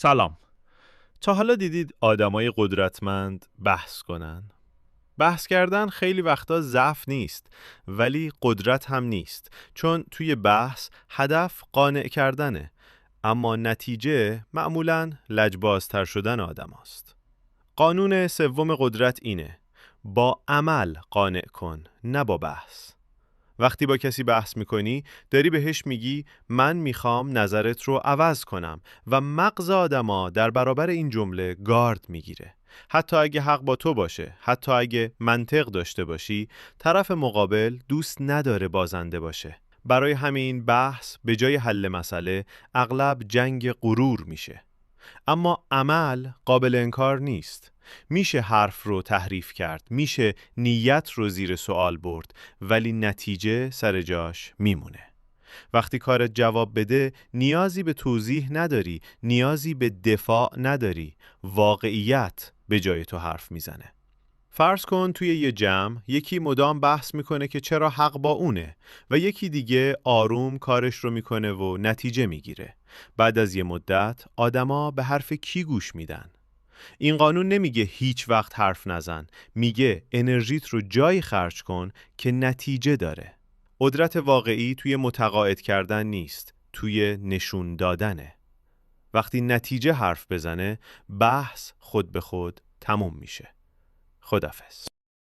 سلام. تا حالا دیدید آدمای قدرتمند بحث کنن؟ بحث کردن خیلی وقتا ضعف نیست، ولی قدرت هم نیست، چون توی بحث هدف قانع کردنه، اما نتیجه معمولاً لجبازتر شدن آدم هست. قانون سوم قدرت اینه: با عمل قانع کن، نه با بحث. وقتی با کسی بحث میکنی داری بهش میگی من میخوام نظرت رو عوض کنم و مغز آدما در برابر این جمله گارد میگیره. حتی اگه حق با تو باشه، حتی اگه منطق داشته باشی، طرف مقابل دوست نداره بازنده باشه. برای همین بحث به جای حل مسئله اغلب جنگ غرور میشه. اما عمل قابل انکار نیست. میشه حرف رو تحریف کرد، میشه نیت رو زیر سوال برد، ولی نتیجه سر جاش میمونه. وقتی کارت جواب بده نیازی به توضیح نداری، نیازی به دفاع نداری، واقعیت به جای تو حرف میزنه. فرض کن توی یه جمع یکی مدام بحث میکنه که چرا حق با اونه و یکی دیگه آروم کارش رو میکنه و نتیجه میگیره. بعد از یه مدت آدما به حرف کی گوش میدن؟ این قانون نمیگه هیچ وقت حرف نزن، میگه انرژیت رو جایی خرج کن که نتیجه داره. قدرت واقعی توی متقاعد کردن نیست، توی نشون دادنه. وقتی نتیجه حرف بزنه، بحث خود به خود تموم میشه. خداحافظ.